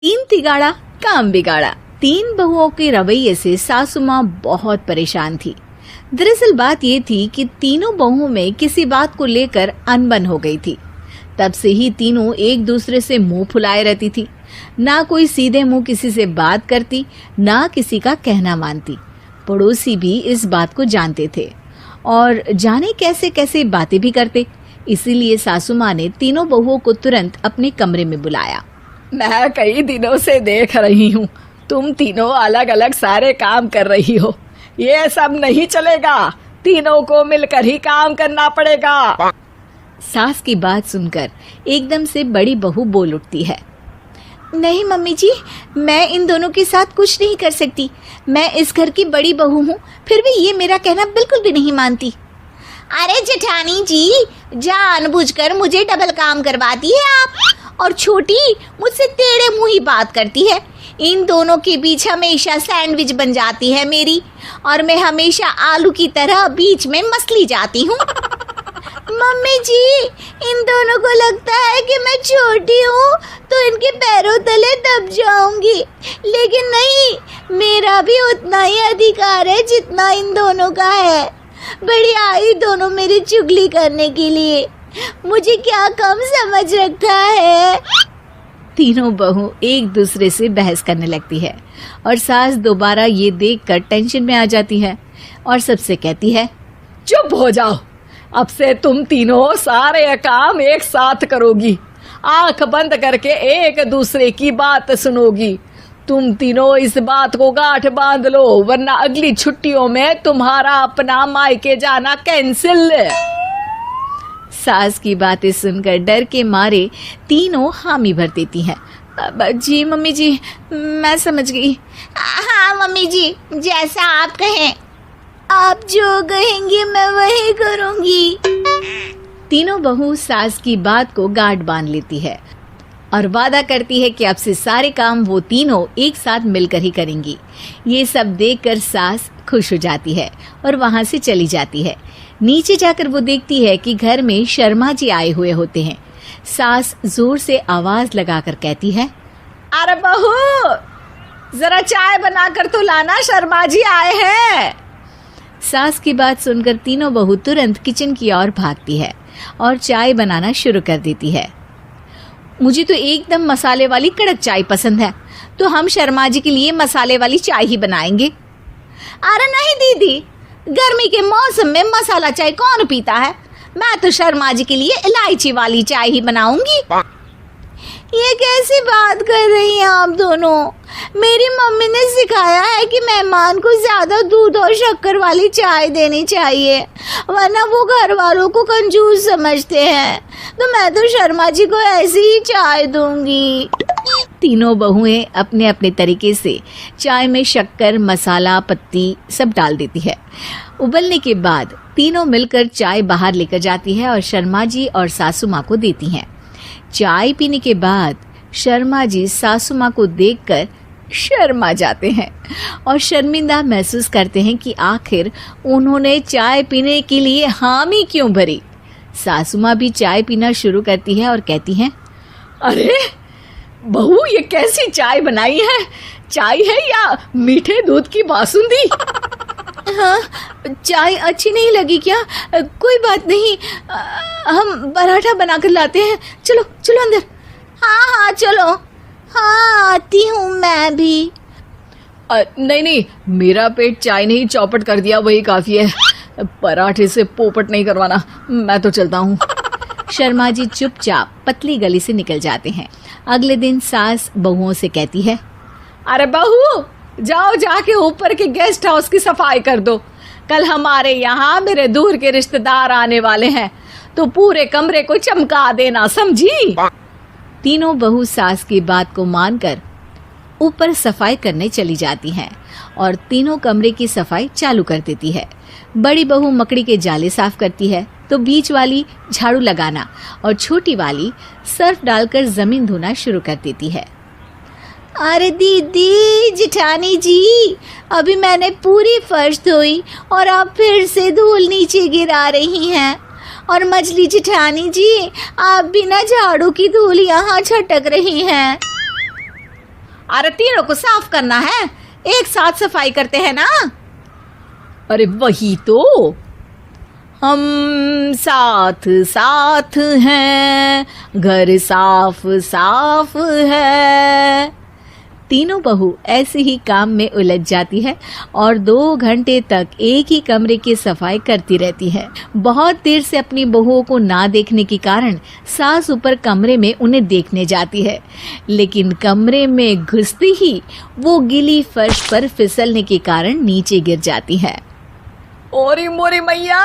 तीन तिगाड़ा काम बिगाड़ा। तीन बहुओं के रवैये से सासू माँ बहुत परेशान थी। दरअसल बात ये थी कि तीनों बहुओं में किसी बात को लेकर अनबन हो गई थी। तब से ही तीनों एक दूसरे से मुंह फुलाए रहती थी। ना कोई सीधे मुंह किसी से बात करती, ना किसी का कहना मानती। पड़ोसी भी इस बात को जानते थे और जाने कैसे कैसे बातें भी करते। इसीलिए सासू माँ ने तीनों बहुओं को तुरंत अपने कमरे में बुलाया। मैं कई दिनों से देख रही हूँ, तुम तीनों अलग अलग सारे काम कर रही हो। ये सब नहीं चलेगा, तीनों को मिलकर ही काम करना पड़ेगा। सास की बात सुनकर एकदम से बड़ी बहू बोल उठती है। नहीं मम्मी जी, मैं इन दोनों के साथ कुछ नहीं कर सकती। मैं इस घर की बड़ी बहू हूँ, फिर भी ये मेरा कहना बिल्कुल भी नहीं मानती। अरे जेठानी जी, जानबूझकर मुझे डबल काम करवाती है आप। और छोटी मुझसे टेढ़े मुंह ही बात करती है। इन दोनों के बीच हमेशा सैंडविच बन जाती है मेरी, और मैं हमेशा आलू की तरह बीच में मसली जाती हूँ। मम्मी जी, इन दोनों को लगता है कि मैं छोटी हूँ तो इनके पैरों तले दब जाऊंगी, लेकिन नहीं, मेरा भी उतना ही अधिकार है जितना इन दोनों का है। बड़ी आई दोनों मेरी चुगली करने के लिए, मुझे क्या कम समझ रखा है। तीनों बहू एक दूसरे से बहस करने लगती है और सास दोबारा ये देखकर टेंशन में आ जाती है और सबसे कहती है, चुप हो जाओ, अब से तुम तीनों सारे काम एक साथ करोगी। आंख बंद करके एक दूसरे की बात सुनोगी। तुम तीनों इस बात को गांठ बांध लो, वरना अगली छुट्टियों में तुम्हारा अपना मायके जाना कैंसिल। सास की बातें सुनकर डर के मारे तीनों हामी भर देती हैं। जी मम्मी जी, मैं समझ गई। हाँ मम्मी जी, जैसा आप कहें। आप जो कहेंगी मैं वही करूंगी। तीनों बहू सास की बात को गांठ बांध लेती है और वादा करती है कि अब से सारे काम वो तीनों एक साथ मिलकर ही करेंगी। ये सब देखकर सास खुश हो जाती है और वहां से चली जाती है। नीचे जाकर वो देखती है कि घर में शर्मा जी आए हुए होते हैं। सास जोर से आवाज लगाकर कहती है, अरे बहू, जरा चाय बनाकर तो लाना, शर्मा जी आए हैं। सास की बात सुनकर तीनों बहू तुरंत किचन की ओर भागती है और चाय बनाना शुरू कर देती है। मुझे तो एकदम मसाले वाली कड़क चाय पसंद है, तो हम शर्मा जी के लिए मसाले वाली चाय ही बनाएंगे। अरे नहीं दीदी, गर्मी के मौसम में मसाला चाय कौन पीता है? मैं तो शर्मा जी के लिए इलायची वाली चाय ही बनाऊंगी। ये कैसी बात कर रही हैं आप दोनों? मेरी मम्मी ने सिखाया है कि मेहमान को ज्यादा दूध और शक्कर वाली चाय देनी चाहिए, वरना वो घर वालों को कंजूस समझते हैं। तो मैं तो शर्मा जी को ऐसी ही चाय दूंगी। तीनों बहुएं अपने अपने तरीके से चाय में शक्कर, मसाला, पत्ती सब डाल देती है। उबलने के बाद तीनों मिलकर चाय बाहर लेकर जाती है और शर्मा जी और सासू माँ को देती हैं। चाय पीने के बाद शर्मा जी सासू माँ को देखकर शर्मा जाते हैं और शर्मिंदा महसूस करते हैं कि आखिर उन्होंने चाय पीने के लिए हामी क्यों भरी। सासू माँ भी चाय पीना शुरू करती है और कहती हैं, अरे बहू, ये कैसी चाय बनाई है? चाय है या मीठे दूध की बासुंदी? हाँ, चाय अच्छी नहीं लगी क्या? कोई बात नहीं, हम पराठा बनाकर लाते हैं। चलो चलो अंदर। हाँ चलो। हाँ, आती हूँ मैं भी। नहीं, मेरा पेट चाय ने ही चौपट कर दिया, वही काफी है। पराठे से पोपट नहीं करवाना, मैं तो चलता हूँ। शर्मा जी चुपचाप पतली गली से निकल जाते हैं। अगले दिन सास बहुओं से कहती है, अरे बहू, जाओ जाके ऊपर के गेस्ट हाउस की सफाई कर दो। कल हमारे यहाँ मेरे दूर के रिश्तेदार आने वाले हैं, तो पूरे कमरे को चमका देना, समझी? तीनों बहू सास की बात को मानकर ऊपर सफाई करने चली जाती हैं और तीनों कमरे की सफाई चालू कर देती है। बड़ी बहू मकड़ी के जाले साफ करती है, तो बीच वाली झाड़ू लगाना और छोटी वाली सर्फ डालकर जमीन धोना शुरू कर देती है। अरे दीदी, जेठानी जी, अभी मैंने पूरी फर्श धोई और आप फिर से धूल नीचे गिरा रही हैं। और मछली जेठानी जी, आप बिना झाड़ू की धूल यहाँ छटक रही हैं। अरे तीनों को साफ करना है, एक साथ सफाई करते हैं ना। अरे वही तो, हम साथ साथ हैं, घर साफ साफ है। तीनों बहू ऐसे ही काम में उलझ जाती है और 2 घंटे तक एक ही कमरे की सफाई करती रहती है। बहुत देर से अपनी बहुओं को ना देखने के कारण सास ऊपर कमरे में उन्हें देखने जाती है, लेकिन कमरे में घुसती ही वो गीली फर्श पर फिसलने के कारण नीचे गिर जाती है। ओरी मोरी मैया,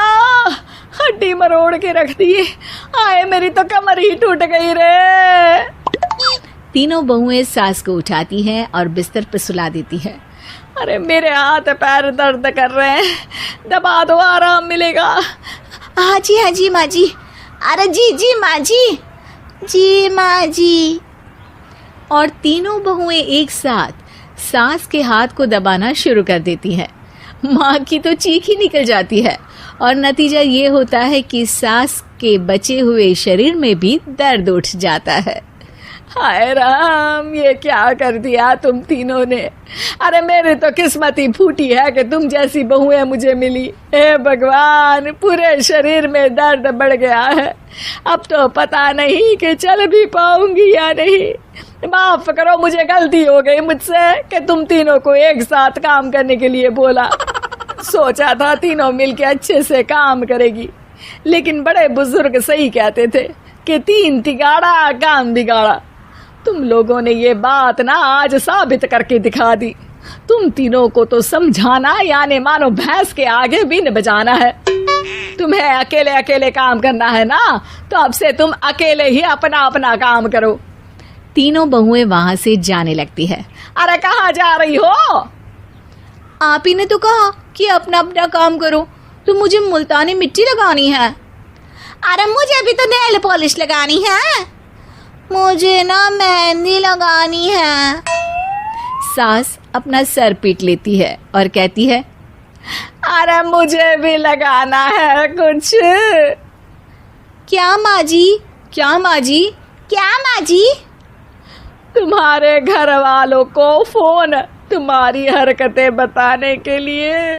हड्डी मरोड़ के रख दी। आए मेरी तो कमर ही टूट गई रे। तीनों बहुएं सास को उठाती हैं और बिस्तर पर सुला देती है। अरे मेरे हाथ पैर दर्द कर रहे हैं, दबा दो, आराम मिलेगा। हाँ जी माँ जी। अरे जी माँ जी, जी माँ जी। और तीनों बहुएं एक साथ सास के हाथ को दबाना शुरू कर देती हैं। माँ की तो चीख ही निकल जाती है और नतीजा ये होता है कि सास के बचे हुए शरीर में भी दर्द उठ जाता है। हाय राम, ये क्या कर दिया तुम तीनों ने। अरे मेरी तो किस्मत ही फूटी है कि तुम जैसी बहुएं मुझे मिली। हे भगवान, पूरे शरीर में दर्द बढ़ गया है। अब तो पता नहीं कि चल भी पाऊंगी या नहीं। माफ करो, मुझे गलती हो गई मुझसे कि तुम तीनों को एक साथ काम करने के लिए बोला। सोचा था तीनों मिलके अच्छे से काम करेगी, लेकिन बड़े बुजुर्ग सही कहते थे कि 3 तिगाड़ा काम बिगाड़ा। तुम लोगों ने ये बात ना आज साबित करके दिखा दी। तुम तीनों को तो समझाना यानी मानो भैंस के आगे बीन बजाना है। तुम्हें अकेले अकेले काम करना है ना, तो अब से तुम अकेले ही अपना अपना काम करो। तीनों बहुएं वहां से जाने लगती है। अरे कहाँ जा रही हो? आप ही ने तो कहा कि अपना अपना काम करो, तो मुझे मुल्तानी मिट्टी लगानी है। अरे मुझे भी तो नेल पॉलिश लगानी है, मुझे ना मेहंदी लगानी है। सास अपना सर पीट लेती है और कहती है, अरे मुझे भी लगाना है कुछ। क्या माँ जी? क्या माँ जी? क्या माँ जी? तुम्हारे घर वालों को फोन तुम्हारी हरकतें बताने के लिए।